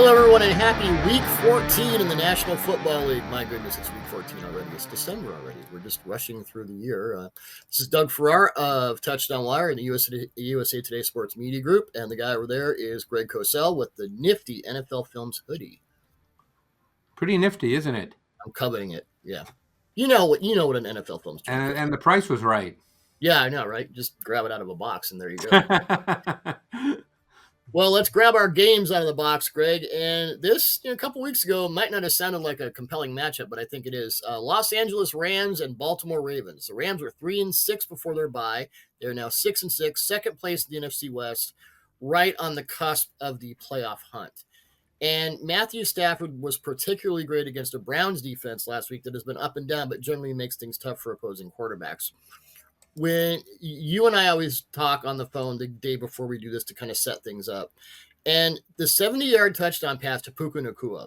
Hello, everyone, and happy Week 14 in the National Football League. My goodness, it's Week 14 already. It's December already. We're just rushing through the year. This is Doug Farrar of Touchdown Wire in the USA Today Sports Media Group, and the guy over there is Greg Cosell with the nifty NFL Films hoodie. Pretty nifty, isn't it? I'm coveting it. Yeah, you know what an NFL Films jacket is. And the price was right. Yeah, I know, right? Just grab it out of a box, and there you go. Well, let's grab our games out of the box, Greg. And this, a couple weeks ago, might not have sounded like a compelling matchup, but I think it is. Los Angeles Rams and Baltimore Ravens. The Rams were 3-6 before their bye. They're now 6-6, second place in the NFC West, right on the cusp of the playoff hunt. And Matthew Stafford was particularly great against a Browns defense last week that has been up and down, but generally makes things tough for opposing quarterbacks. When you and I always talk on the phone the day before we do this to kind of set things up, and the 70-yard touchdown pass to Puka Nacua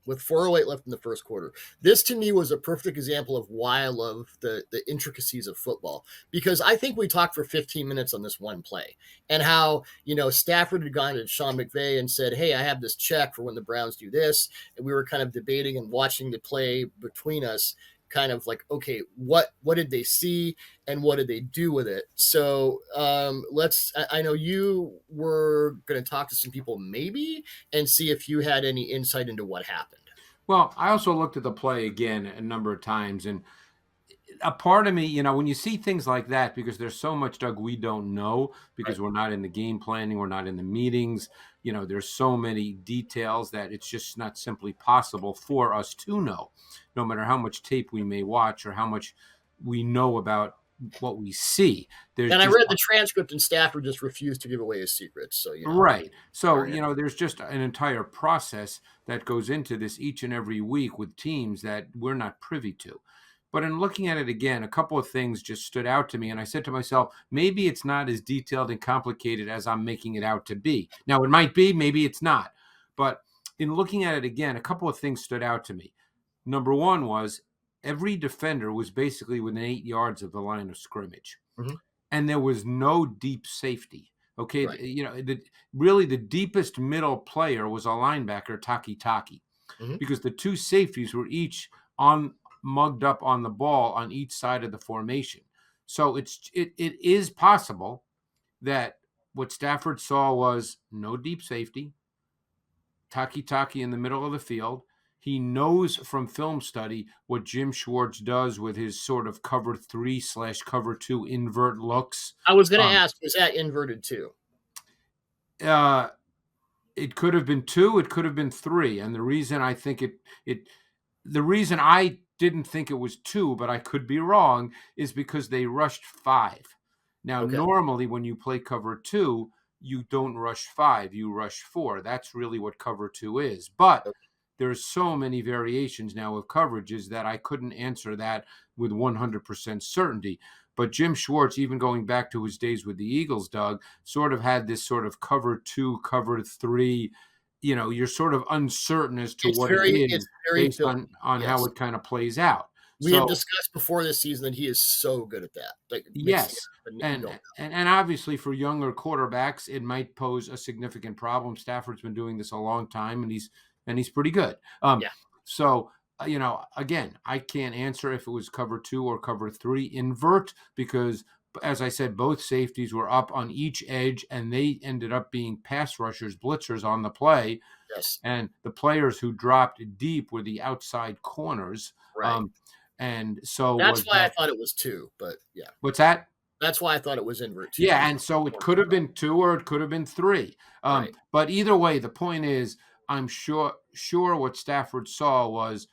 with 4:08 left in the first quarter. This to me was a perfect example of why I love the intricacies of football, because I think we talked for 15 minutes on this one play and how, Stafford had gone to Sean McVay and said, hey, I have this check for when the Browns do this. And we were kind of debating and watching the play between us, kind of like, okay, what did they see and what did they do with it? So I know you were going to talk to some people maybe and see if you had any insight into what happened. Well, I also looked at the play again a number of times, and a part of me, when you see things like that, because there's so much, Doug, we don't know, because We're not in the game planning, we're not in the meetings, there's so many details that it's just not simply possible for us to know, no matter how much tape we may watch or how much we know about what we see. And I read the transcript, and Stafford just refused to give away his secrets. So right. So there's just an entire process that goes into this each and every week with teams that we're not privy to. But in looking at it again, a couple of things just stood out to me. And I said to myself, maybe it's not as detailed and complicated as I'm making it out to be. Now, it might be, maybe it's not. But in looking at it again, a couple of things stood out to me. Number one was every defender was basically within 8 yards of the line of scrimmage. Mm-hmm. And there was no deep safety. Okay. Right. Really the deepest middle player was a linebacker, Taki, mm-hmm. because the two safeties were each mugged up on the ball on each side of the formation. So it is possible that what Stafford saw was no deep safety, Taki in the middle of the field. He knows from film study what Jim Schwartz does with his sort of cover 3/cover 2 invert looks. I was going to ask, was that inverted too? It could have been 2, it could have been 3. And the reason I think the reason I didn't think it was 2, but I could be wrong, is because they rushed 5. Now, Normally when you play cover 2, you don't rush 5, you rush 4. That's really what cover 2 is. But there's so many variations now of coverages that I couldn't answer that with 100% certainty. But Jim Schwartz, even going back to his days with the Eagles, Doug, sort of had this sort of cover 2, cover 3, you're sort of uncertain as to what it is based on how it kind of plays out. We had discussed before this season that he is so good at that. Yes. And obviously for younger quarterbacks, it might pose a significant problem. Stafford's been doing this a long time, and he's pretty good. So, again, I can't answer if it was cover 2 or cover 3 invert, because as I said, both safeties were up on each edge, and they ended up being pass rushers, blitzers on the play. Yes. And the players who dropped deep were the outside corners. Right. And so that's why I thought it was 2, but yeah. What's that? That's why I thought it was invert 2. Yeah, and so it could have been 2 or it could have been 3. Right. But either way, the point is, I'm sure what Stafford saw was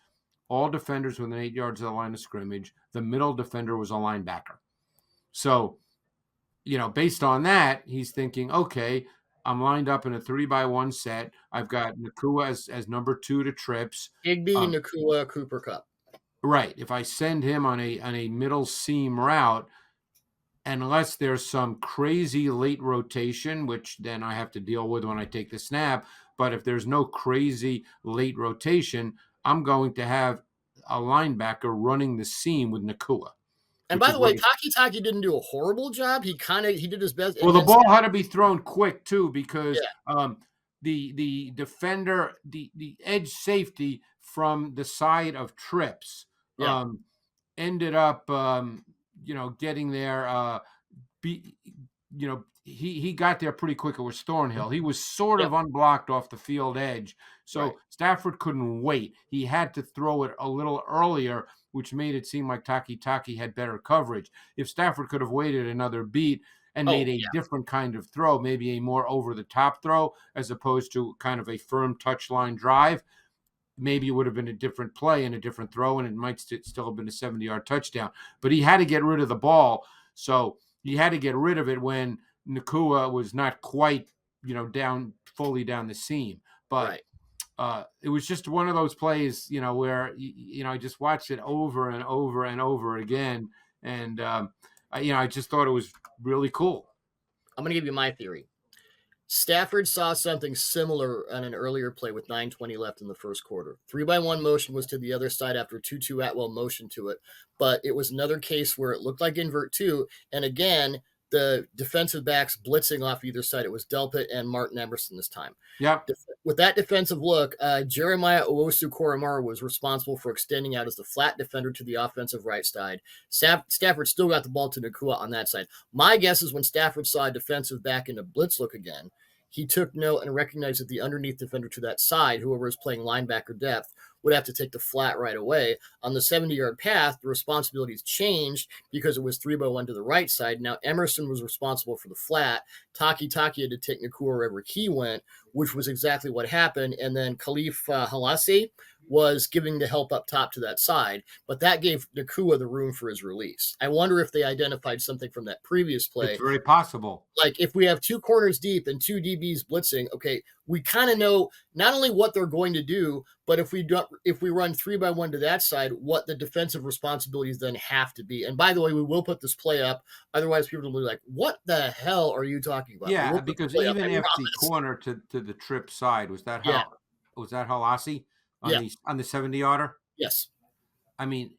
all defenders within 8 yards of the line of scrimmage. The middle defender was a linebacker. So, based on that, he's thinking, okay, I'm lined up in a 3-by-1 set. I've got Nacua as number 2 to trips. Higbee, Nacua, Cooper Kupp. Right. If I send him on a middle seam route, unless there's some crazy late rotation, which then I have to deal with when I take the snap. But if there's no crazy late rotation, I'm going to have a linebacker running the seam with Nacua. And by the way, Taki didn't do a horrible job. He did his best. Well, the ball had to be thrown quick too, because the defender, the edge safety from the side of trips, Yeah. ended up, getting there. Be, he got there pretty quick. It was Thornhill. He was sort Yep. of unblocked off the field edge. Right. So Stafford couldn't wait. He had to throw it a little earlier, which made it seem like Taki had better coverage. If Stafford could have waited another beat and Oh, made a yeah. different kind of throw, maybe a more over-the-top throw as opposed to kind of a firm touchline drive, maybe it would have been a different play and a different throw, and it might still have been a 70-yard touchdown. But he had to get rid of the ball, so he had to get rid of it when Nakua was not quite, down fully down the seam. But Right. it was just one of those plays, where I just watched it over and over and over again, and I just thought it was really cool. I'm going to give you my theory. Stafford saw something similar on an earlier play with 9:20 left in the first quarter. 3-by-1 motion was to the other side after 2-2 Atwell motion to it, but it was another case where it looked like invert 2, and again, the defensive backs blitzing off either side. It was Delpit and Martin Emerson this time. Yeah. With that defensive look, Jeremiah Owusu-Koramoah was responsible for extending out as the flat defender to the offensive right side. Stafford still got the ball to Nakua on that side. My guess is when Stafford saw a defensive back in a blitz look again, he took note and recognized that the underneath defender to that side, whoever is playing linebacker depth, would have to take the flat right away. On the 70-yard path, the responsibilities changed because it was 3-by-1 to the right side. Now Emerson was responsible for the flat. Taki had to take Nakua wherever he went, which was exactly what happened. And then Khalif Halasi was giving the help up top to that side, but that gave Nakua the room for his release. I wonder if they identified something from that previous play. It's very possible. Like if we have two corners deep and two DBs blitzing, okay, we kind of know not only what they're going to do, but if we run 3-by-1 to that side, what the defensive responsibilities then have to be. And by the way, we will put this play up. Otherwise, people will be like, "What the hell are you talking about?" Yeah, because even if the corner to the trip side was that Halasi on the 70-yarder? Yes. I mean,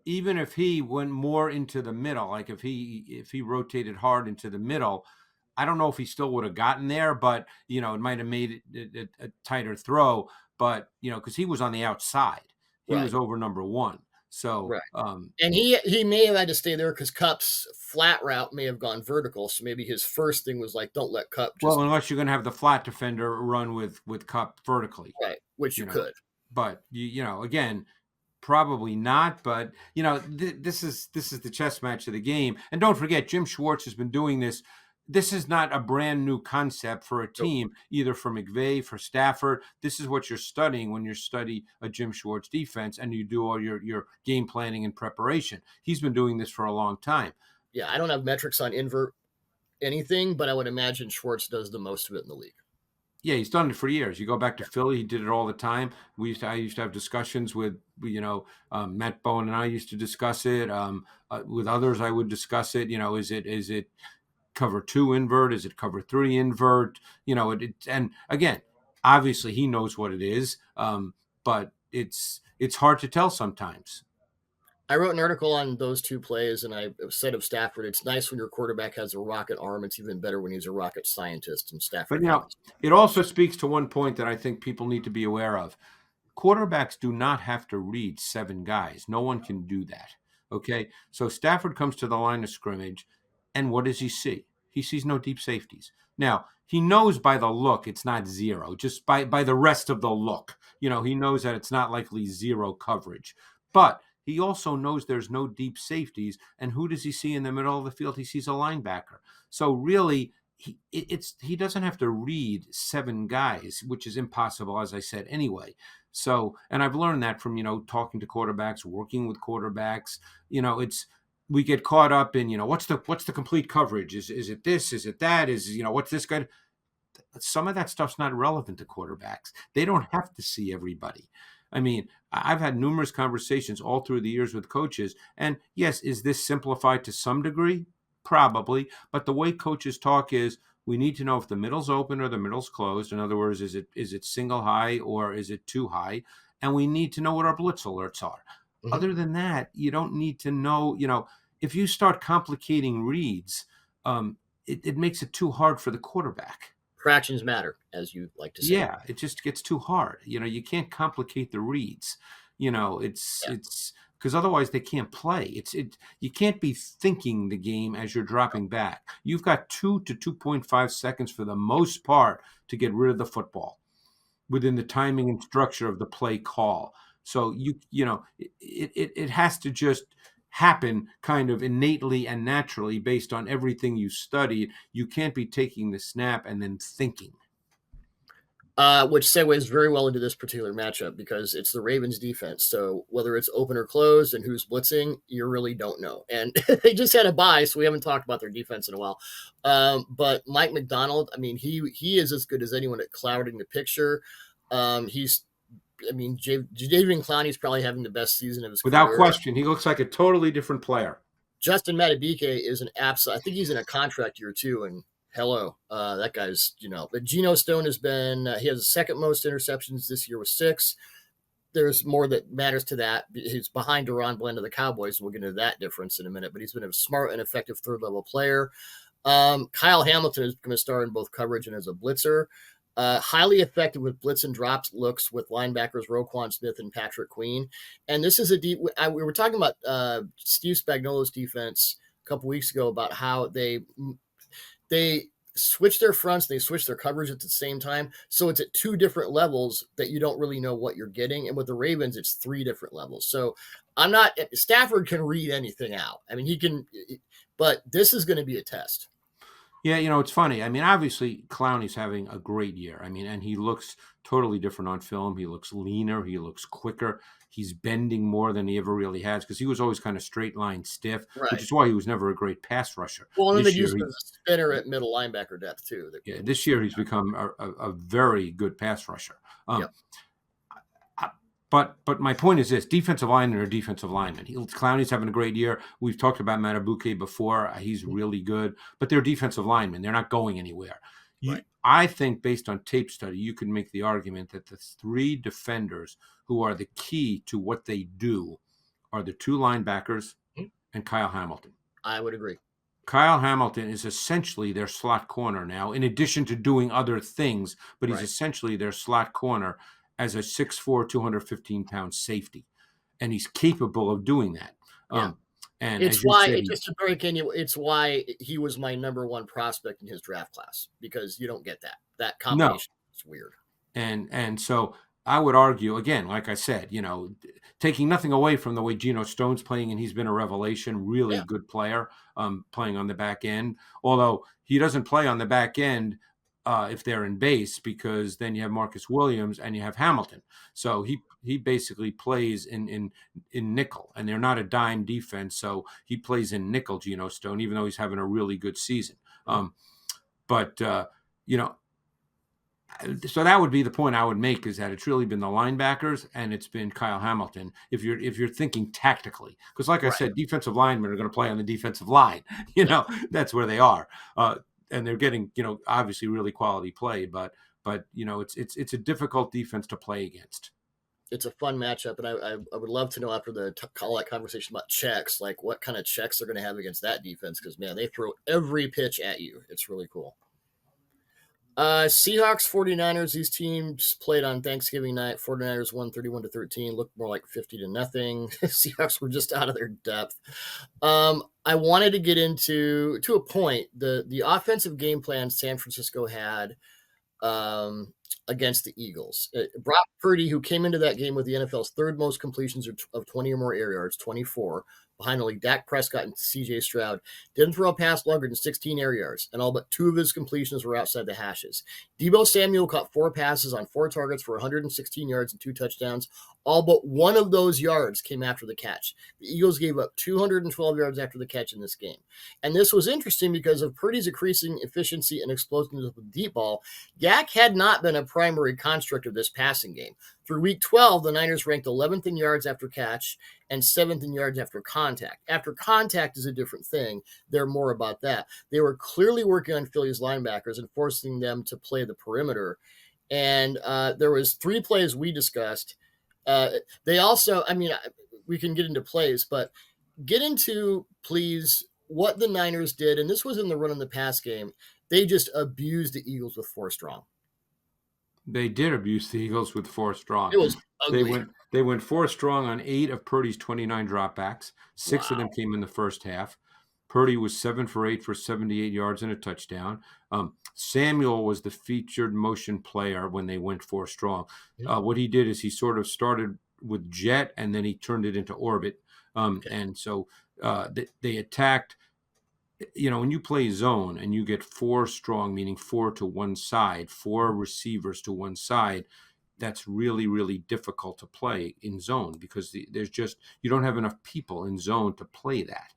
even if he went more into the middle, like if he rotated hard into the middle, I don't know if he still would have gotten there, but it might have made it a tighter throw. But because he was on the outside, he was over number one. So and he may have had to stay there because Kupp's flat route may have gone vertical. So maybe his first thing was like, don't let Kupp. Well, unless you're going to have the flat defender run with Kupp vertically, right? Which you could. But again, probably not. But this is the chess match of the game. And don't forget, Jim Schwartz has been doing this. This is not a brand new concept for a team, either for McVay, for Stafford. This is what you're studying when you study a Jim Schwartz defense and you do all your game planning and preparation. He's been doing this for a long time. Yeah, I don't have metrics on invert anything, but I would imagine Schwartz does the most of it in the league. Yeah, he's done it for years. You go back to Philly, he did it all the time. I used to have discussions with, Matt Bowen and I used to discuss it. With others, I would discuss it. Is it cover 2 invert? Is it cover 3 invert? And again, obviously he knows what it is, but it's hard to tell sometimes. I wrote an article on those two plays, and I said of Stafford, it's nice when your quarterback has a rocket arm. It's even better when he's a rocket scientist. And Stafford. But it also speaks to one point that I think people need to be aware of. Quarterbacks do not have to read 7 guys. No one can do that. Okay, so Stafford comes to the line of scrimmage, and what does he see? He sees no deep safeties. Now, he knows by the look it's not zero, just by the rest of the look. He knows that it's not likely zero coverage. But he also knows there's no deep safeties. And who does he see in the middle of the field? He sees a linebacker. So really, he doesn't have to read 7 guys, which is impossible, as I said, anyway. So, and I've learned that from, talking to quarterbacks, working with quarterbacks. We get caught up in, what's the complete coverage? Is it this? Is it that? What's this guy? Some of that stuff's not relevant to quarterbacks. They don't have to see everybody. I mean, I've had numerous conversations all through the years with coaches. And yes, is this simplified to some degree? Probably. But the way coaches talk is, we need to know if the middle's open or the middle's closed. In other words, is it single high or is it too high? And we need to know what our blitz alerts are. Mm-hmm. Other than that, you don't need to know, if you start complicating reads, it makes it too hard for the quarterback. Fractions matter, as you like to say. Yeah, it just gets too hard. You can't complicate the reads. Yeah. It's because otherwise they can't play. You can't be thinking the game as you're dropping back. You've got 2 to 2.5 seconds for the most part to get rid of the football within the timing and structure of the play call. So it has to just happen kind of innately and naturally based on everything you studied. You can't be taking the snap and then thinking. Which segues very well into this particular matchup because it's the Ravens defense. So whether it's open or closed and who's blitzing, you really don't know. And they just had a bye, so we haven't talked about their defense in a while. But Mike McDonald, I mean, he is as good as anyone at clouding the picture. Jadeveon Clowney's probably having the best season of his Without career. question, he looks like a totally different player. Justin Madubuike is an absolute. I think he's in a contract year too, and hello, that guy's, But Geno Stone has been. He has the second most interceptions this year with 6. There's more that matters to that. He's behind Deron Bland of the Cowboys. We'll get into that difference in a minute. But he's been a smart and effective third level player. Kyle Hamilton has become a star in both coverage and as a blitzer. Highly effective with blitz and drops looks with linebackers Roquan Smith and Patrick Queen. And this is we were talking about Steve Spagnuolo's defense a couple weeks ago about how they switch their fronts, they switch their coverage at the same time. So it's at 2 different levels that you don't really know what you're getting. And with the Ravens, it's 3 different levels. So Stafford can read anything out. I mean, he can, but this is going to be a test. Yeah, it's funny. I mean, obviously, Clowney's having a great year. I mean, and he looks totally different on film. He looks leaner. He looks quicker. He's bending more than he ever really has because he was always kind of straight line stiff, right, which is why he was never a great pass rusher. Well, and then they used him as a spinner at middle linebacker depth, too. Yeah, this year he's become a very good pass rusher. Yep. But my point is this: defensive linemen are defensive linemen. Clowney's having a great year. We've talked about Madubuike before. He's really good, but they're defensive linemen. They're not going anywhere. Right. I think based on tape study, you could make the argument that the 3 defenders who are the key to what they do are the 2 linebackers and Kyle Hamilton. I would agree. Kyle Hamilton is essentially their slot corner now, in addition to doing other things, but he's essentially their slot corner as a 6'4", 215-pound safety. And he's capable of doing that. Yeah. And it's why, just to break in, it's why he was my number 1 prospect in his draft class, because you don't get that combination. No. It's weird. And so I would argue, again, like I said, taking nothing away from the way Geno Stone's playing, and he's been a revelation, really good player, playing on the back end. Although he doesn't play on the back end if they're in base, because then you have Marcus Williams and you have Hamilton. So he basically plays in nickel, and they're not a dime defense, so he plays in nickel, Geno Stone, even though he's having a really good season. So that would be the point I would make, is that it's really been the linebackers and it's been Kyle Hamilton. If you're thinking tactically, because like I said, defensive linemen are going to play on the defensive line. That's where they are, and they're getting obviously really quality play. But it's a difficult defense to play against. It's a fun matchup, and I would love to know after all that conversation about checks, like what kind of checks they're going to have against that defense, because man, they throw every pitch at you. It's really cool. Seahawks, 49ers, these teams played on Thanksgiving night. 49ers won 31-13, looked more like 50-0. Seahawks were just out of their depth. I wanted to get into, to a point, the offensive game plan San Francisco had against the Eagles. Brock Purdy, who came into that game with the NFL's 3rd most completions of 20 or more air yards, 24, behind only Dak Prescott and C.J. Stroud, didn't throw a pass longer than 16 air yards, and all but 2 of his completions were outside the hashes. Deebo Samuel caught 4 passes on 4 targets for 116 yards and 2 touchdowns. All but 1 of those yards came after the catch. The Eagles gave up 212 yards after the catch in this game. And this was interesting because of Purdy's increasing efficiency and explosiveness with the deep ball. Dak had not been a primary construct of this passing game. Through week 12, the Niners ranked 11th in yards after catch and 7th in yards after contact. After contact is a different thing. They're more about that. They were clearly working on Philly's linebackers and forcing them to play the perimeter. And there was 3 plays we discussed. They also, we can get into plays, but get into, please, what the Niners did. And this was in the run in the pass game. they just abused the Eagles with 4 strong. They did abuse the Eagles with 4 strong. It was They ugly. went 4 strong on 8 of Purdy's 29 dropbacks. 6 of them Wow. came in the first half. Purdy was 7 for 8 for 78 yards and a touchdown. Samuel was the featured motion player when they went 4 strong. What he did is he sort of started with jet and then he turned it into orbit. Okay. And so they attacked. When you play zone and you get 4 strong, meaning 4 to one side, 4 receivers to one side, that's really, really difficult to play in zone because there's just, you don't have enough people in zone to play that.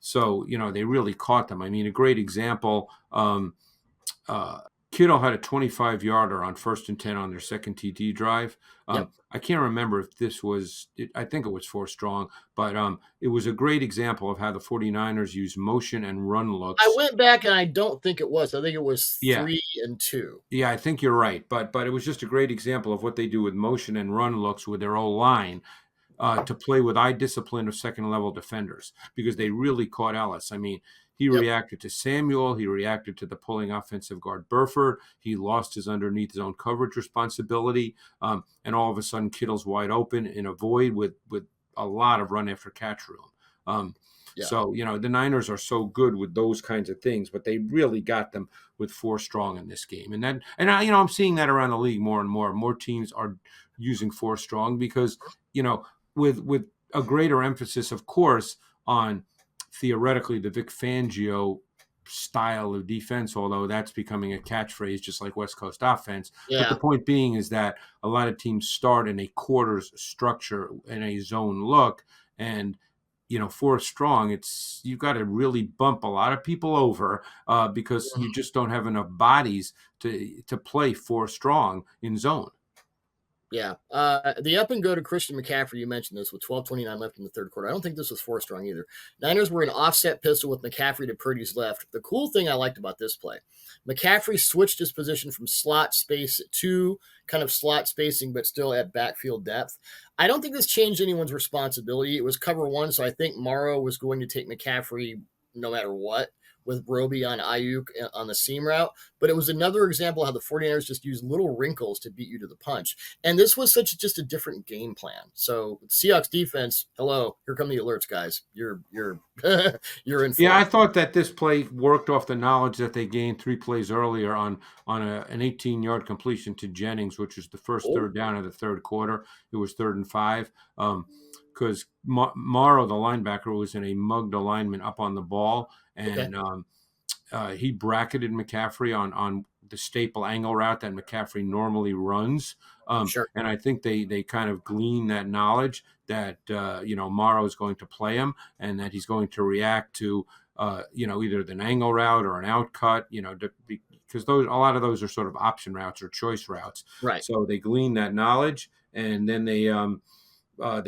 So they really caught them. I mean, a great example, Kittle had a 25-yarder on 1st and 10 on their second TD drive. Yep. I can't remember if this was, I think it was 4 strong, but it was a great example of how the 49ers use motion and run looks. I went back and I don't think it was. I think it was Yeah. 3 and 2. Yeah, I think you're right. But it was just a great example of what they do with motion and run looks with their O-line to play with eye discipline of second-level defenders because they really caught Ellis. I mean, he reacted to Samuel. He reacted to the pulling offensive guard Burford. He lost his underneath zone coverage responsibility. And all of a sudden, Kittle's wide open in a void with a lot of run after catch room. So, the Niners are so good with those kinds of things, but they really got them with 4 strong in this game. I'm seeing that around the league more and more. More teams are using 4 strong because, with a greater emphasis, of course, on theoretically the Vic Fangio style of defense, although that's becoming a catchphrase just like West Coast offense. Yeah. But the point being is that a lot of teams start in a quarters structure in a zone look, and 4 strong, you've got to really bump a lot of people over because you just don't have enough bodies to play 4 strong in zone. Yeah. The up and go to Christian McCaffrey, you mentioned this, with 12:29 left in the third quarter. I don't think this was 4 strong either. Niners were an offset pistol with McCaffrey to Purdy's left. The cool thing I liked about this play, McCaffrey switched his position from slot space to kind of slot spacing, but still at backfield depth. I don't think this changed anyone's responsibility. It was cover 1, so I think Morrow was going to take McCaffrey no matter what, with Roby on Ayuk on the seam route. But it was another example of how the 49ers just use little wrinkles to beat you to the punch. And this was just a different game plan. So Seahawks defense, hello, here come the alerts, guys. You're you're in. Yeah, I thought that this play worked off the knowledge that they gained 3 plays earlier on an 18-yard completion to Jennings, which was the first third down of the third quarter. It was 3rd and 5. Because Morrow, the linebacker, was in a mugged alignment up on the ball, and he bracketed McCaffrey on the staple angle route that McCaffrey normally runs. Sure. And I think they kind of glean that knowledge that Morrow is going to play him and that he's going to react to either an angle route or an out cut, because a lot of those are sort of option routes or choice routes. Right. So they glean that knowledge, and then they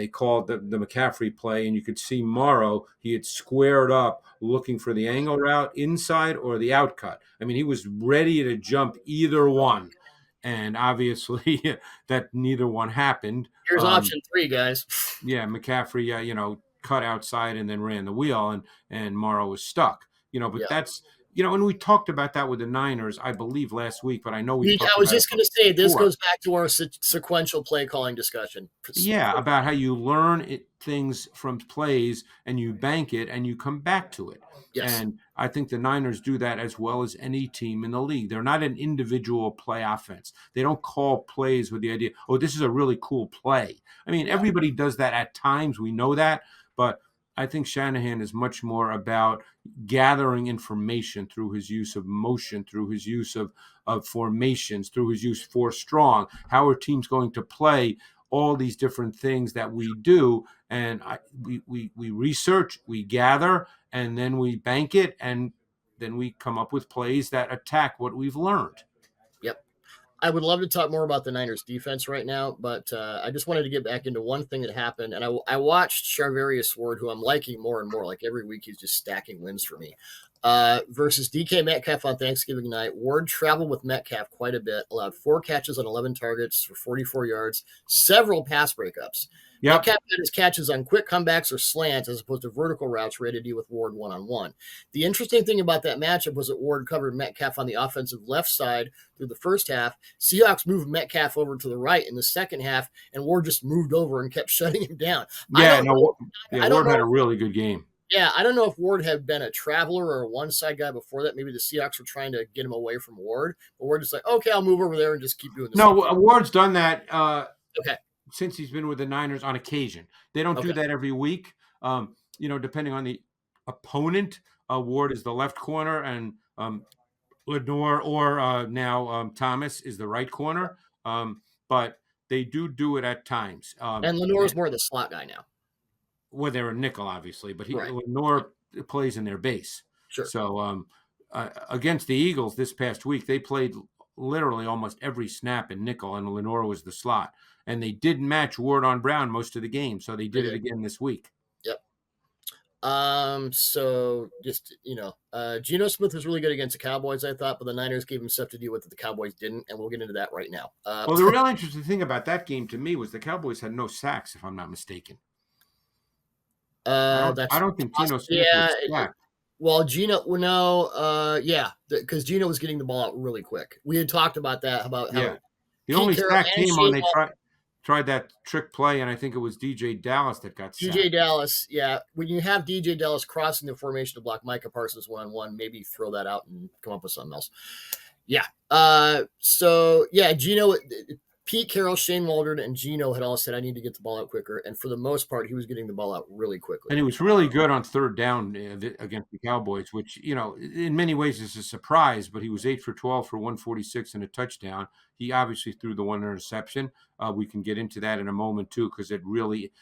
called the McCaffrey play, and you could see Morrow. He had squared up looking for the angle route inside or the out cut. I mean, he was ready to jump either one. And obviously that neither one happened. Here's option 3, guys. Yeah, McCaffrey, cut outside and then ran the wheel, and Morrow was stuck. But that's, and we talked about that with the Niners, I believe, last week, but I know I was just going to say, this goes back to our sequential play calling discussion. Yeah, about how you learn things from plays and you bank it and you come back to it. Yes. And I think the Niners do that as well as any team in the league. They're not an individual play offense. They don't call plays with the idea, oh, this is a really cool play. I mean, everybody does that at times. We know that. But I think Shanahan is much more about gathering information through his use of motion, through his use of formations, through his use 4 strong. How are teams going to play? All these different things that we do, and we research, we gather, and then we bank it, and then we come up with plays that attack what we've learned. Yep. I would love to talk more about the Niners defense right now, but I just wanted to get back into one thing that happened. And I watched Charvarius Ward, who I'm liking more and more. Like every week, he's just stacking wins for me. Versus DK Metcalf on Thanksgiving night. Ward traveled with Metcalf quite a bit, allowed 4 catches on 11 targets for 44 yards, several pass breakups. Yep. Metcalf had his catches on quick comebacks or slants as opposed to vertical routes ready to deal with Ward one-on-one. The interesting thing about that matchup was that Ward covered Metcalf on the offensive left side through the first half. Seahawks moved Metcalf over to the right in the second half, and Ward just moved over and kept shutting him down. Yeah, Ward had a really good game. Yeah, I don't know if Ward had been a traveler or a one-side guy before that. Maybe the Seahawks were trying to get him away from Ward. But Ward just like, okay, I'll move over there and just keep doing this. No, Ward's done that okay. since he's been with the Niners on occasion. They don't do that every week. Depending on the opponent, Ward is the left corner and Lenore or now Thomas is the right corner. But they do it at times. And Lenore's more the slot guy now. Well, they're a nickel, obviously, but Lenore plays in their base. Sure. So against the Eagles this past week, they played literally almost every snap in nickel, and Lenore was the slot. And they did match Ward on Brown most of the game, so they did it again this week. Yep. So just, Geno Smith was really good against the Cowboys, I thought, but the Niners gave him stuff to deal with that the Cowboys didn't, and we'll get into that right now. Well, the real interesting thing about that game to me was the Cowboys had no sacks, if I'm not mistaken. I don't think Geno Smith was sacked. Well, Geno, because Geno was getting the ball out really quick. We had talked about that, about how the only sack came on they tried that trick play, and I think it was DJ Dallas that got sacked. DJ Dallas, yeah. When you have DJ Dallas crossing the formation to block Micah Parsons one-on-one, maybe throw that out and come up with something else. Yeah. Geno, Pete Carroll, Shane Waldron, and Geno had all said, I need to get the ball out quicker. And for the most part, he was getting the ball out really quickly. And he was really good on third down against the Cowboys, which, in many ways is a surprise, but he was 8 for 12 for 146 and a touchdown. He obviously threw the one interception. We can get into that in a moment, too, because it really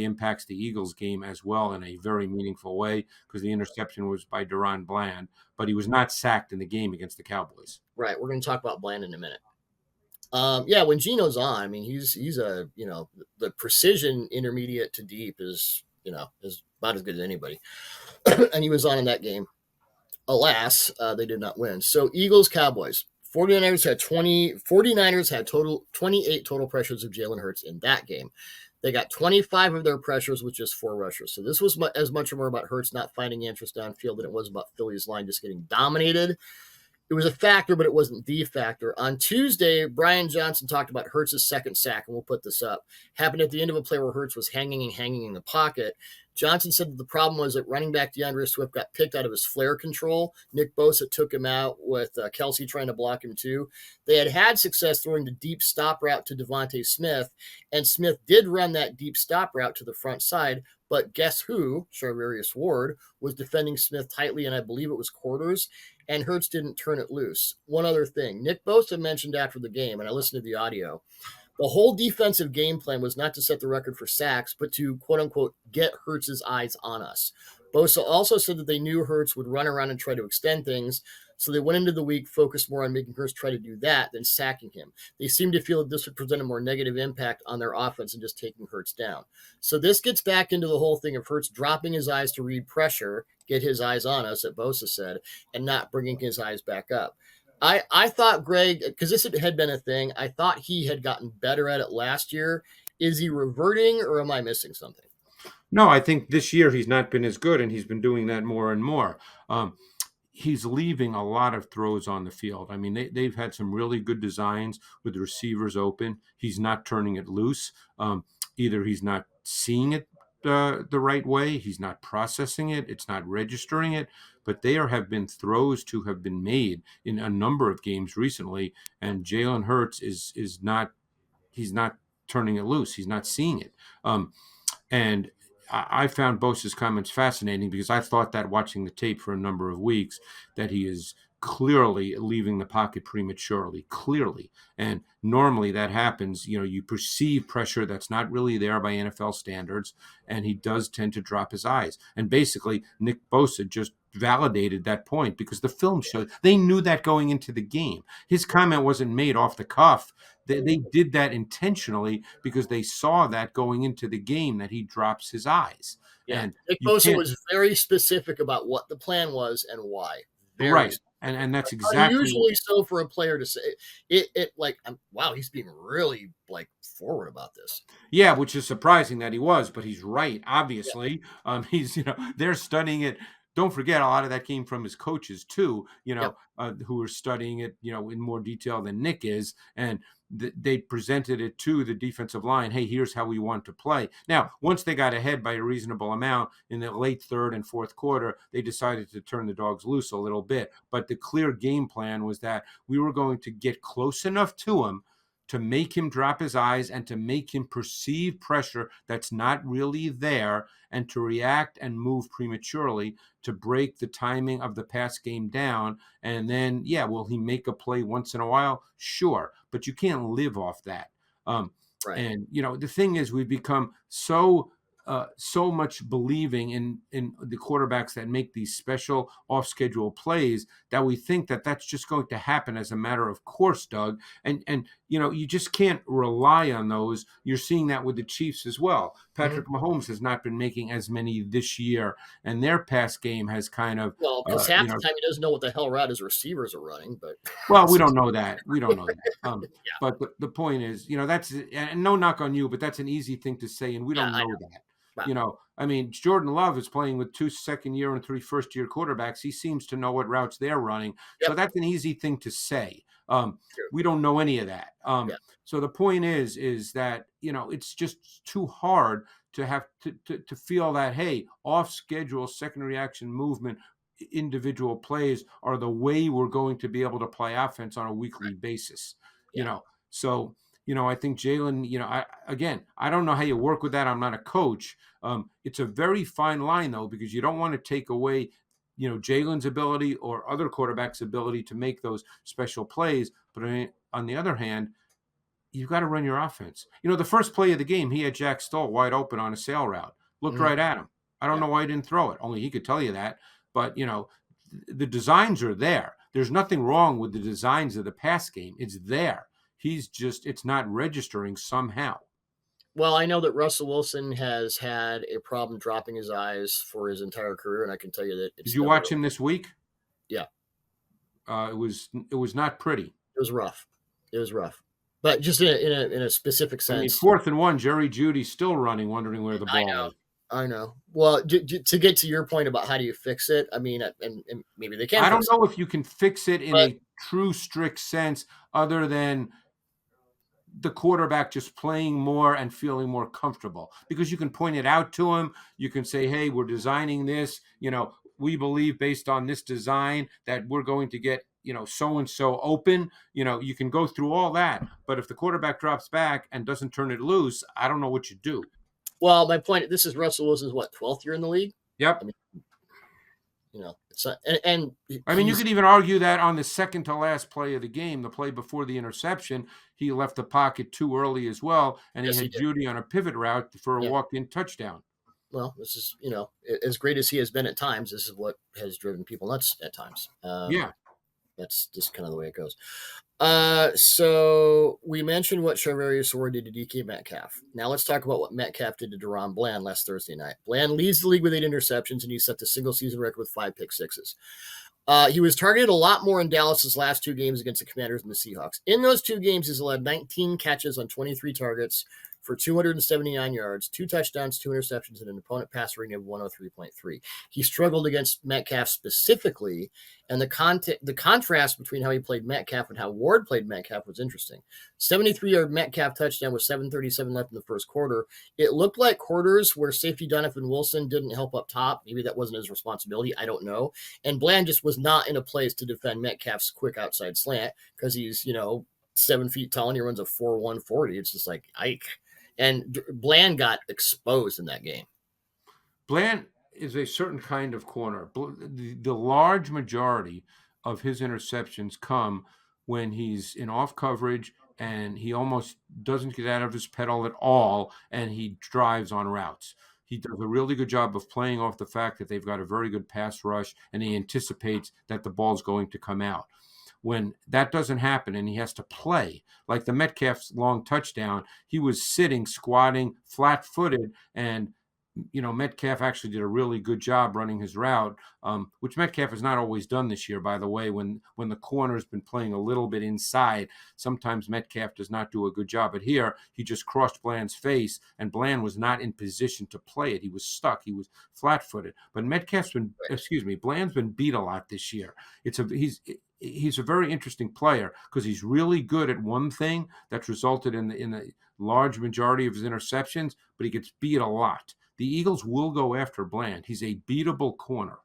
impacts the Eagles game as well in a very meaningful way, because the interception was by Deron Bland, but he was not sacked in the game against the Cowboys. Right. We're going to talk about Bland in a minute. When Geno's on, I mean, he's a, the precision intermediate to deep is about as good as anybody. And he was on in that game. Alas, they did not win. So Eagles, Cowboys, 49ers had 28 total pressures of Jalen Hurts in that game. They got 25 of their pressures with just 4 rushers. So this was as much or more about Hurts not finding answers downfield than it was about Philly's line just getting dominated. It was a factor, but it wasn't the factor. On Tuesday, Brian Johnson talked about Hurts' second sack, and we'll put this up. Happened at the end of a play where Hurts was hanging in the pocket. Johnson said that the problem was that running back DeAndre Swift got picked out of his flare control. Nick Bosa took him out with Kelsey trying to block him too. They had success throwing the deep stop route to Devontae Smith, and Smith did run that deep stop route to the front side, but guess who, Charvarius Ward, was defending Smith tightly, and I believe it was quarters, and Hurts didn't turn it loose. One other thing, Nick Bosa mentioned after the game, and I listened to the audio, the whole defensive game plan was not to set the record for sacks, but to, quote-unquote, get Hurts' eyes on us. Bosa also said that they knew Hurts would run around and try to extend things, so they went into the week focused more on making Hurts try to do that than sacking him. They seemed to feel that this would present a more negative impact on their offense than just taking Hurts down. So this gets back into the whole thing of Hurts dropping his eyes to read pressure, get his eyes on us, that Bosa said, and not bringing his eyes back up. I thought, Greg, because this had been a thing, I thought he had gotten better at it last year. Is he reverting, or am I missing something? No, I think this year he's not been as good, and he's been doing that more and more. He's leaving a lot of throws on the field. I mean, they've had some really good designs with the receivers open. He's not turning it loose. Either he's not seeing it the right way, he's not processing it, it's not registering it, but there have been throws to have been made in a number of games recently, and Jalen Hurts is not turning it loose. He's not seeing it. And I found Bosa's comments fascinating, because I thought that watching the tape for a number of weeks that he is clearly leaving the pocket prematurely, clearly. And normally that happens, you perceive pressure that's not really there by NFL standards, and he does tend to drop his eyes. And basically, Nick Bosa just validated that point because the film showed they knew that going into the game. His comment wasn't made off the cuff. They did that intentionally because they saw that going into the game that he drops his eyes. Yeah, And Nick you Bosa can't. was very specific about what the plan was and why. Very Right. specific. And that's exactly. Unusually so for a player to say it. Like, wow, he's being really like forward about this. Yeah, which is surprising that he was, but he's right. Yeah. Obviously, he's they're studying it. Don't forget, a lot of that came from his coaches too. Yep. Who are studying it, in more detail than Nick is, and they presented it to the defensive line. Hey, here's how we want to play. Now, once they got ahead by a reasonable amount in the late third and fourth quarter, they decided to turn the dogs loose a little bit. But the clear game plan was that we were going to get close enough to him to make him drop his eyes and to make him perceive pressure that's not really there, and to react and move prematurely to break the timing of the pass game down. And then, will he make a play once in a while? Sure, but you can't live off that. Right. And the thing is, we've become so much believing in the quarterbacks that make these special off-schedule plays that we think that that's just going to happen as a matter of course, Doug. And you just can't rely on those. You're seeing that with the Chiefs as well. Patrick Mahomes has not been making as many this year, and their pass game has kind of because half the time he doesn't know what the hell route his receivers are running. But well, we don't know that. We don't know that. Yeah. But the point is, that's, and no knock on you, but that's an easy thing to say, and we don't know that. Wow. I mean, Jordan Love is playing with 2 second-year and 3 first-year quarterbacks. He seems to know what routes they're running. Yep. So that's an easy thing to say. We don't know any of that. So the point is that, it's just too hard to have to feel that, hey, off-schedule second reaction movement, individual plays are the way we're going to be able to play offense on a weekly basis. So I think Jalen, I don't know how you work with that. I'm not a coach. It's a very fine line, though, because you don't want to take away, Jalen's ability or other quarterbacks' ability to make those special plays. But on the other hand, you've got to run your offense. The first play of the game, he had Jack Stoll wide open on a sail route. Looked right at him. I don't know why he didn't throw it. Only he could tell you that. But, the designs are there. There's nothing wrong with the designs of the pass game. It's there. It's not registering somehow. Well, I know that Russell Wilson has had a problem dropping his eyes for his entire career, and I can tell you that. Did you watch him this week? Yeah. It was not pretty. It was rough. But just in a specific sense. 4th and 1, Jerry Judy's still running, wondering where the ball is. I know. Well, to get to your point about how do you fix it, I mean, and maybe they can. I don't know if you can fix it in a true, strict sense, other than the quarterback just playing more and feeling more comfortable, because you can point it out to him. You can say, hey, we're designing this, we believe based on this design that we're going to get, so-and-so open. You can go through all that, but if the quarterback drops back and doesn't turn it loose, I don't know what you do. Well, my point, this is Russell Wilson's 12th year in the league? Yep. I mean, it's not, and I mean, you could even argue that on the second to last play of the game, the play before the interception, he left the pocket too early as well, and he had Judy on a pivot route for a walk-in touchdown. Well, this is, as great as he has been at times, this is what has driven people nuts at times. That's just kind of the way it goes. So we mentioned what Charvarius Ward did to DK Metcalf. Now let's talk about what Metcalf did to Deron Bland last Thursday night. Bland leads the league with 8 interceptions, and he set the single season record with 5 pick sixes. He was targeted a lot more in Dallas's last 2 games against the Commanders and the Seahawks. In those 2 games, he's allowed 19 catches on 23 targets for 279 yards, 2 touchdowns, 2 interceptions, and an opponent passer rating of 103.3. He struggled against Metcalf specifically, and the contrast between how he played Metcalf and how Ward played Metcalf was interesting. 73-yard Metcalf touchdown with 7:37 left in the first quarter. It looked like quarters where safety Donovan Wilson didn't help up top. Maybe that wasn't his responsibility. I don't know. And Bland just was not in a place to defend Metcalf's quick outside slant because he's, 7 feet tall and he runs a 4.1 40. It's just like, Ike. And Bland got exposed in that game. Bland is a certain kind of corner. The large majority of his interceptions come when he's in off coverage and he almost doesn't get out of his pedal at all, and he drives on routes. He does a really good job of playing off the fact that they've got a very good pass rush, and he anticipates that the ball's going to come out. When that doesn't happen and he has to play, like the Metcalf's long touchdown, he was sitting, squatting, flat-footed, and Metcalf actually did a really good job running his route, which Metcalf has not always done this year, by the way. When the corner's been playing a little bit inside, sometimes Metcalf does not do a good job. But here, he just crossed Bland's face, and Bland was not in position to play it. He was stuck. He was flat-footed. But Bland's been beat a lot this year. He's a very interesting player because he's really good at one thing that's resulted in the large majority of his interceptions, but he gets beat a lot. The Eagles will go after Bland. He's a beatable corner.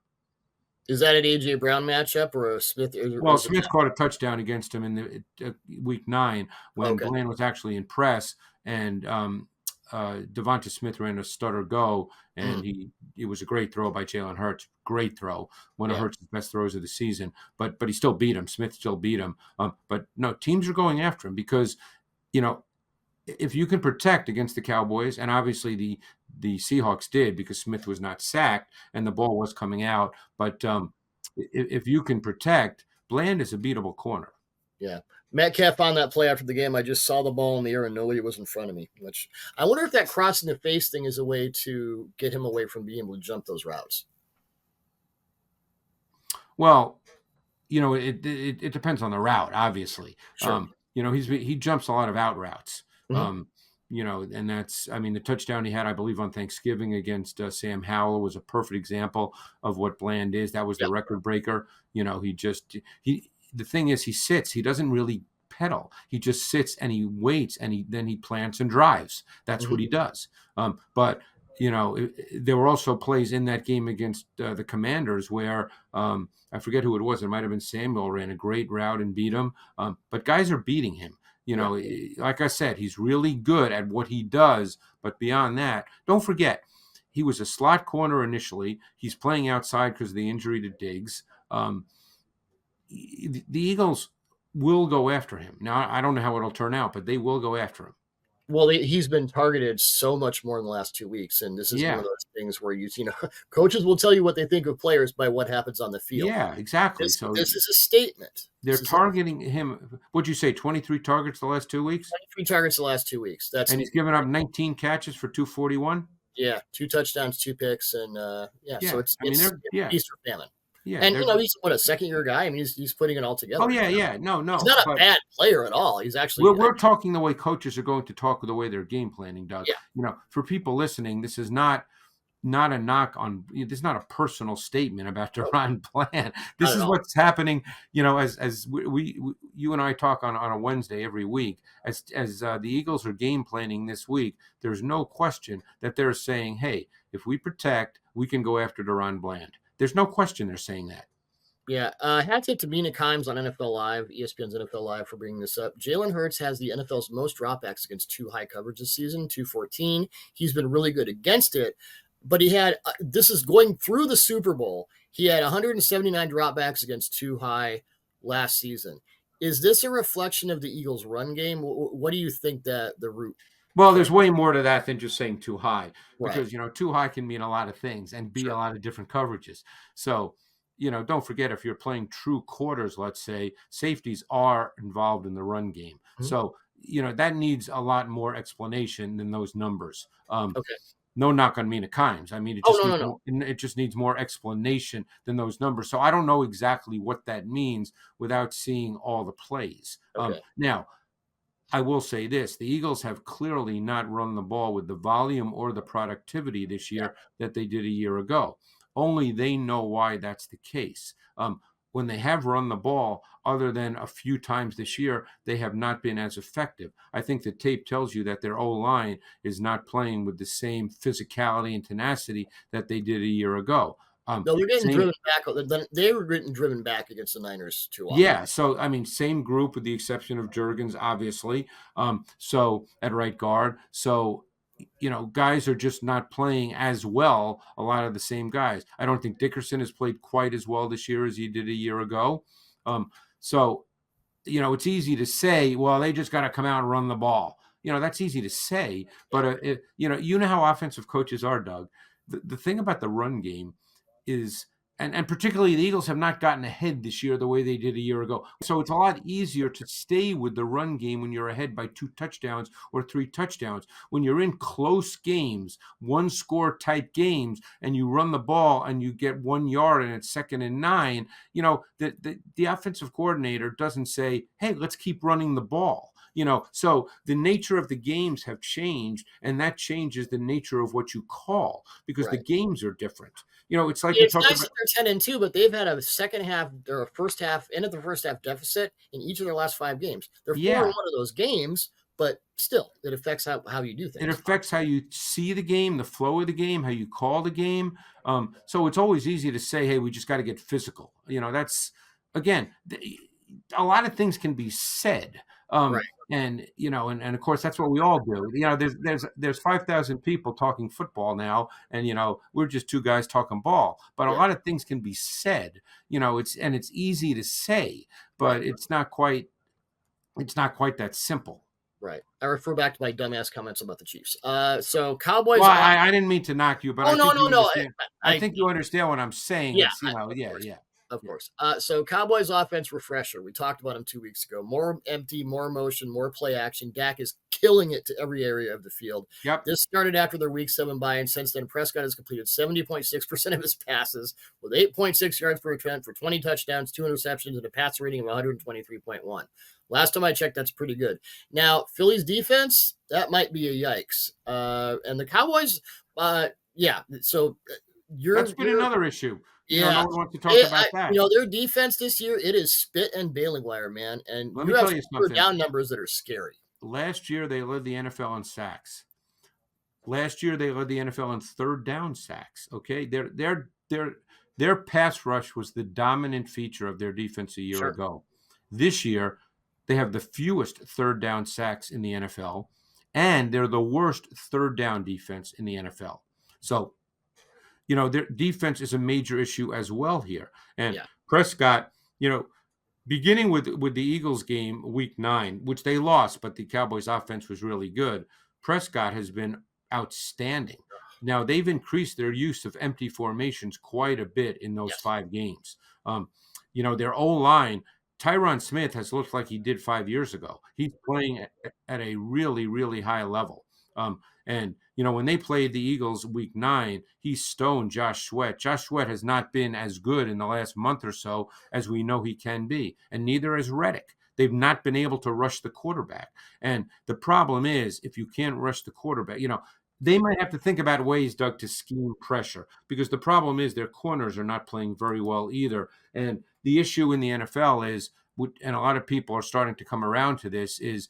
Is that an A.J. Brown matchup or a Smith? Well, Smith caught a touchdown against him in the week 9 when Bland was actually in press, and Devonta Smith ran a stutter go, and it was a great throw by Jalen Hurts. Great throw. One of Hurts' best throws of the season. But he still beat him. Smith still beat him. But no, teams are going after him because, if you can protect against the Cowboys, and obviously the Seahawks did because Smith was not sacked and the ball was coming out, but if you can protect, Bland is a beatable corner. Yeah. Metcalf on that play after the game, I just saw the ball in the air and nobody was in front of me, which I wonder if that crossing the face thing is a way to get him away from being able to jump those routes. Well, it depends on the route, obviously. Sure. He jumps a lot of out routes. And that's, the touchdown he had, I believe, on Thanksgiving against Sam Howell was a perfect example of what Bland is. That was the record breaker. The thing is, he sits. He doesn't really pedal. He just sits and he waits, and then he plants and drives. That's what he does. But there were also plays in that game against the Commanders where I forget who it was. It might have been Samuel ran a great route and beat him. But guys are beating him. Like I said, he's really good at what he does. But beyond that, don't forget, he was a slot corner initially. He's playing outside because of the injury to Diggs. The Eagles will go after him. Now, I don't know how it'll turn out, but they will go after him. Well, he's been targeted so much more in the last 2 weeks, and this is one of those things where coaches will tell you what they think of players by what happens on the field. Yeah, exactly. This is a statement. They're targeting him. What'd you say? 23 targets the last 2 weeks. 23 targets the last 2 weeks. And he's given up 19 catches for 241. Yeah, 2 touchdowns, 2 picks, and So it's feast or famine. Yeah, and he's a second-year guy. He's putting it all together. Oh yeah. No. He's not a bad player at all. He's actually. We're talking the way coaches are going to talk, the way they're game planning, Doug. Yeah. For people listening, this is not a knock on. This is not a personal statement about Deron Bland. This is what's happening. As you and I talk on a Wednesday every week, as the Eagles are game planning this week, there's no question that they're saying, hey, if we protect, we can go after Deron Bland. There's no question they're saying that. Yeah. Hat tip to Mina Kimes on NFL Live, ESPN's NFL Live, for bringing this up. Jalen Hurts has the NFL's most dropbacks against 2 high coverage this season, 214. He's been really good against it, but he had this is going through the Super Bowl. He had 179 dropbacks against 2 high last season. Is this a reflection of the Eagles' run game? What do you think that the root? Well, there's way more to that than just saying too high, because, too high can mean a lot of things and be a lot of different coverages. So, don't forget, if you're playing true quarters, let's say, safeties are involved in the run game. So, that needs a lot more explanation than those numbers. No knock on Mina Kimes. It just needs more explanation than those numbers. So I don't know exactly what that means without seeing all the plays. Now, I will say this. The Eagles have clearly not run the ball with the volume or the productivity this year that they did a year ago. Only they know why that's the case. When they have run the ball, other than a few times this year, they have not been as effective. I think the tape tells you that their O-line is not playing with the same physicality and tenacity that they did a year ago. No, they're getting driven back. They were getting driven back against the Niners too often. Yeah, so same group with the exception of Jurgens, obviously. So at right guard. So guys are just not playing as well. A lot of the same guys. I don't think Dickerson has played quite as well this year as he did a year ago. So, it's easy to say, well, they just got to come out and run the ball. That's easy to say, but you know how offensive coaches are, Doug. The thing about the run game is, and particularly the Eagles have not gotten ahead this year the way they did a year ago. So it's a lot easier to stay with the run game when you're ahead by 2 touchdowns or 3 touchdowns. When you're in close games, 1-score type games, and you run the ball and you get 1 yard and it's 2nd and 9, the offensive coordinator doesn't say, hey, let's keep running the ball. So the nature of the games have changed, and that changes the nature of what you call, because the games are different. It's like it's nice that they're 10-2, but they've had a second half or a first half, end of the first half deficit in each of their last 5 games. They're 4-1 of those games, but still, it affects how you do things. It affects how you see the game, the flow of the game, how you call the game. So it's always easy to say, hey, we just got to get physical. That's, again, a lot of things can be said. And and of course that's what we all do. There's 5,000 people talking football now, and we're just 2 guys talking ball. But a lot of things can be said. It's easy to say, but it's not quite that simple. Right. I refer back to my dumbass comments about the Chiefs. So Cowboys. Well, I didn't mean to knock you, but no. I think you understand what I'm saying. Yeah, Of course. So Cowboys offense refresher. We talked about him 2 weeks ago. More empty, more motion, more play action. Dak is killing it to every area of the field. Yep. This started after their week 7 bye, and since then, Prescott has completed 70.6% of his passes with 8.6 yards per attempt for 20 touchdowns, 2 interceptions, and a passer rating of 123.1. Last time I checked, that's pretty good. Now, Philly's defense, that might be a yikes. And the Cowboys, so that's been another issue. Yeah, no one wants to talk about that. Their defense this year, it is spit and baling wire, man. And let me tell you something. Down numbers that are scary. Last year, they led the NFL in sacks. Last year, they led the NFL in 3rd down sacks. Okay, their pass rush was the dominant feature of their defense a year ago. This year, they have the fewest 3rd down sacks in the NFL, and they're the worst 3rd down defense in the NFL. So, their defense is a major issue as well here. And Prescott, beginning with the Eagles game, week 9, which they lost, but the Cowboys offense was really good, Prescott has been outstanding. Now, they've increased their use of empty formations quite a bit in those 5 games. Their O-line, Tyron Smith has looked like he did 5 years ago. He's playing at a really, really high level. And when they played the Eagles week 9, he stoned Josh Sweat. Josh Sweat has not been as good in the last month or so as we know he can be, and neither has Reddick. They've not been able to rush the quarterback. And the problem is, if you can't rush the quarterback, they might have to think about ways, Doug, to scheme pressure, because the problem is their corners are not playing very well either. And the issue in the NFL is, and a lot of people are starting to come around to this, is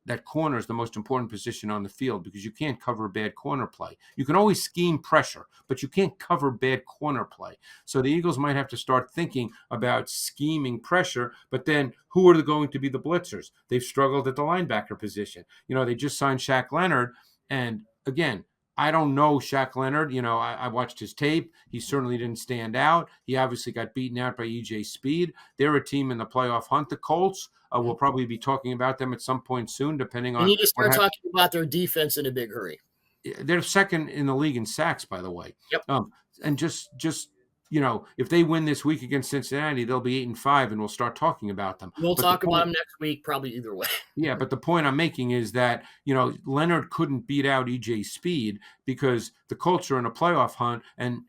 that corner is the most important position on the field, because you can't cover bad corner play. You can always scheme pressure, but you can't cover bad corner play. So the Eagles might have to start thinking about scheming pressure, but then who are going to be the blitzers? They've struggled at the linebacker position. They just signed Shaq Leonard, and again, I don't know Shaq Leonard. I watched his tape. He certainly didn't stand out. He obviously got beaten out by E.J. Speed. They're a team in the playoff hunt, the Colts. We'll probably be talking about them at some point soon, depending on. We need to start talking about their defense in a big hurry. They're 2nd in the league in sacks, by the way. Yep. And just if they win this week against Cincinnati, they'll be 8-5, and we'll start talking about them. We'll talk about them next week, probably either way. Yeah, but the point I'm making is that, Leonard couldn't beat out E.J. Speed because the Colts are in a playoff hunt, and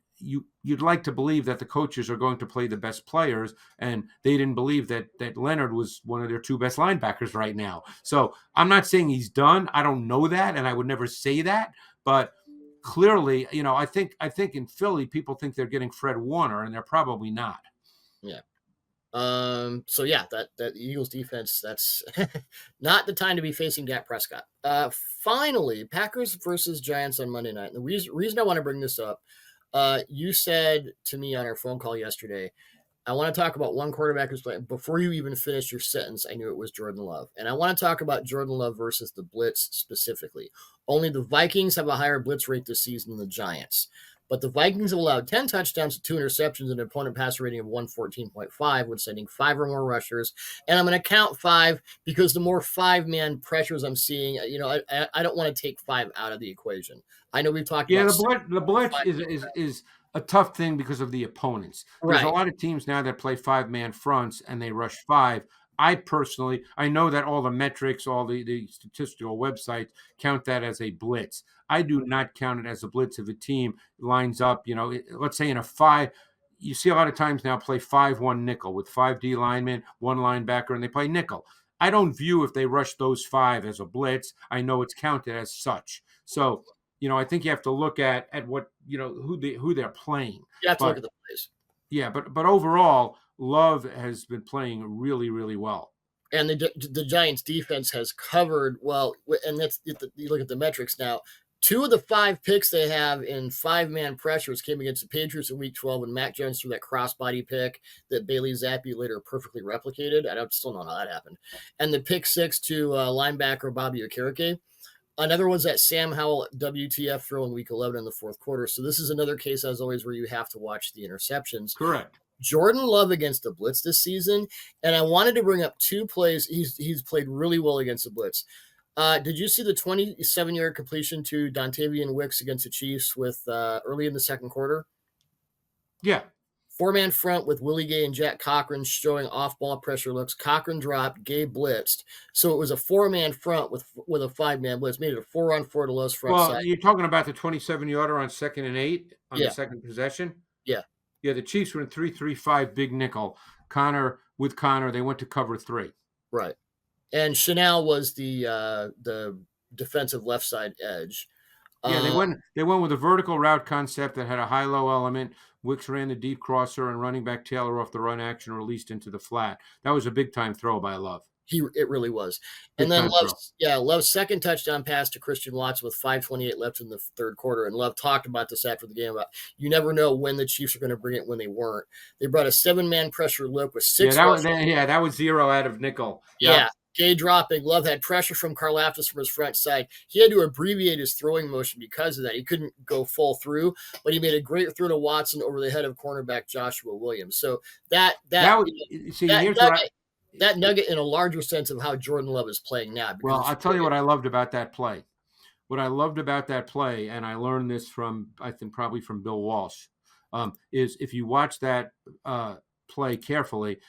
you'd like to believe that the coaches are going to play the best players, and they didn't believe that Leonard was one of their 2 best linebackers right now. So I'm not saying he's done. I don't know that, and I would never say that, but clearly, I think in Philly, people think they're getting Fred Warner, and they're probably not. Yeah. So that Eagles defense, that's not the time to be facing Dak Prescott. Finally, Packers versus Giants on Monday night. And the reason I want to bring this up, you said to me on our phone call yesterday, I want to talk about one quarterback who's playing. Before you even finished your sentence, I knew it was Jordan Love. And I want to talk about Jordan Love versus the blitz specifically. Only the Vikings have a higher blitz rate this season than the Giants. But the Vikings have allowed 10 touchdowns to 2 interceptions and an opponent passer rating of 114.5 when sending 5 or more rushers. And I'm going to count 5 because the more 5-man pressures I'm seeing, I don't want to take 5 out of the equation. I know we've talked Yeah, about the blitz is a tough thing because of the opponents. There's a right. lot of teams now that play 5-man fronts and they rush 5. I know that all the metrics, all the statistical websites count that as a blitz. I do not count it as a blitz if a team lines up, let's say in a 5. You see a lot of times now play 5-1 nickel with 5 D linemen, 1 linebacker, and they play nickel. I don't view if they rush those 5 as a blitz. I know it's counted as such. So I think you have to look at what who they're playing. You have to look But at the plays. yeah, but overall, Love has been playing really, really well. And the Giants defense has covered well, and you look at the metrics now. 2 of the 5 picks they have in 5-man pressures came against the Patriots in Week 12 when Mac Jones threw that crossbody pick that Bailey Zappi later perfectly replicated. I still don't know how that happened. And the pick 6 to linebacker Bobby Okereke. Another one's that Sam Howell WTF throw in Week 11 in the fourth quarter. So this is another case, as always, where you have to watch the interceptions. Correct. Jordan Love against the blitz this season, and I wanted to bring up 2 plays. He's played really well against the blitz. Did you see the 27-yard completion to Dontavian Wicks against the Chiefs with early in the second quarter? Yeah. 4-man front with Willie Gay and Jack Cochran showing off-ball pressure looks. Cochran dropped, Gay blitzed. So it was a 4-man front with a 5-man blitz. Made it a 4-on-4 to Love's front side. You're talking about the 27-yarder on 2nd and 8 on the second possession? Yeah. Yeah, the Chiefs were in 3-3-5 big nickel. Connor, they went to cover 3. Right. And Chanel was the defensive left side edge. Yeah, they went with a vertical route concept that had a high-low element. Wicks ran the deep crosser, and running back Taylor off the run action released into the flat. That was a big-time throw by Love. It really was. And then Love's second touchdown pass to Christian Watson with 5:28 left in the third quarter. And Love talked about this after the game about you never know when the Chiefs are going to bring it when they weren't. They brought a 7-man pressure look with 6. That was 0 out of nickel. Yeah. Gay dropping. Love had pressure from Karlaftis from his front side. He had to abbreviate his throwing motion because of that. He couldn't go full through, but he made a great throw to Watson over the head of cornerback Joshua Williams. So that nugget in a larger sense of how Jordan Love is playing now. Well, I'll tell you what I loved about that play. What I loved about that play, and I learned this from, I think, probably from Bill Walsh, is if you watch that play carefully,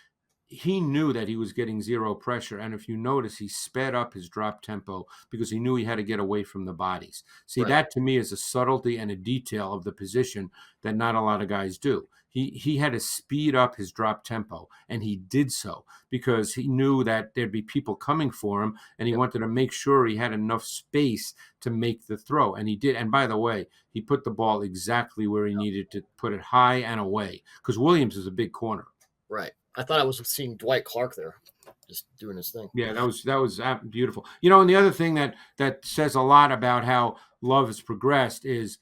he knew that he was getting 0 pressure. And if you notice, he sped up his drop tempo because he knew he had to get away from the bodies. See, that to me is a subtlety and a detail of the position that not a lot of guys do. He had to speed up his drop tempo, and he did so because he knew that there'd be people coming for him, and he wanted to make sure he had enough space to make the throw. And he did. And by the way, he put the ball exactly where he needed to put it, high and away, because Williams is a big corner. Right. I thought I was seeing Dwight Clark there, just doing his thing. Yeah, that was beautiful. And the other thing that says a lot about how Love has progressed is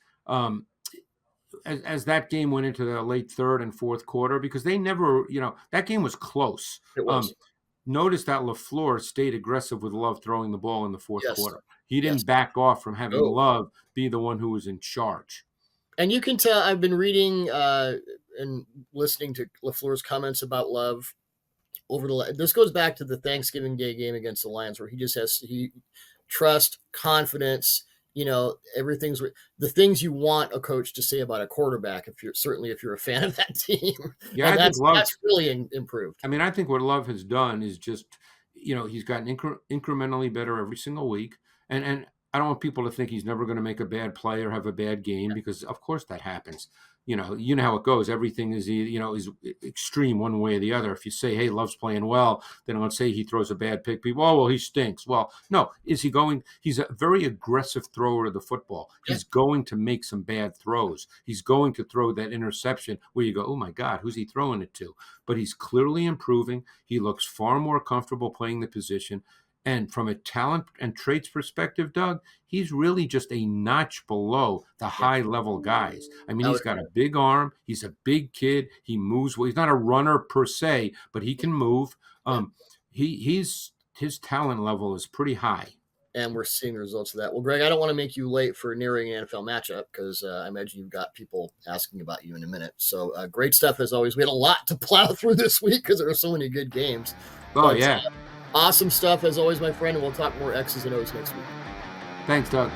as that game went into the late third and fourth quarter, because they never, that game was close. It was. Notice that LaFleur stayed aggressive with Love throwing the ball in the fourth quarter. He didn't back off from having Love be the one who was in charge. And you can tell, I've been reading and listening to LaFleur's comments about Love over this goes back to the Thanksgiving Day game against the Lions, where he just has trust, confidence, everything's the things you want a coach to say about a quarterback. If you're a fan of that team, yeah, that's really improved. I mean, I think what Love has done is just, he's gotten incrementally better every single week, and I don't want people to think he's never going to make a bad play or have a bad game, because of course that happens. You know how it goes. Everything is, is extreme one way or the other. If you say, hey, Love's playing well, then let's say he throws a bad pick. People, well, he stinks. Well, no. He's a very aggressive thrower of the football. He's going to make some bad throws. He's going to throw that interception where you go, oh my God, who's he throwing it to? But he's clearly improving. He looks far more comfortable playing the position. And from a talent and traits perspective, Doug, he's really just a notch below the high-level guys. I mean, he's got a big arm. He's a big kid. He moves well. He's not a runner per se, but he can move. His talent level is pretty high. and we're seeing the results of that. Well, Greg, I don't want to make you late for nearing an NFL matchup because I imagine you've got people asking about you in a minute. So great stuff as always. We had a lot to plow through this week because there are so many good games. Oh, but, yeah. Awesome stuff as always, my friend, and we'll talk more X's and O's next week. Thanks, Doug.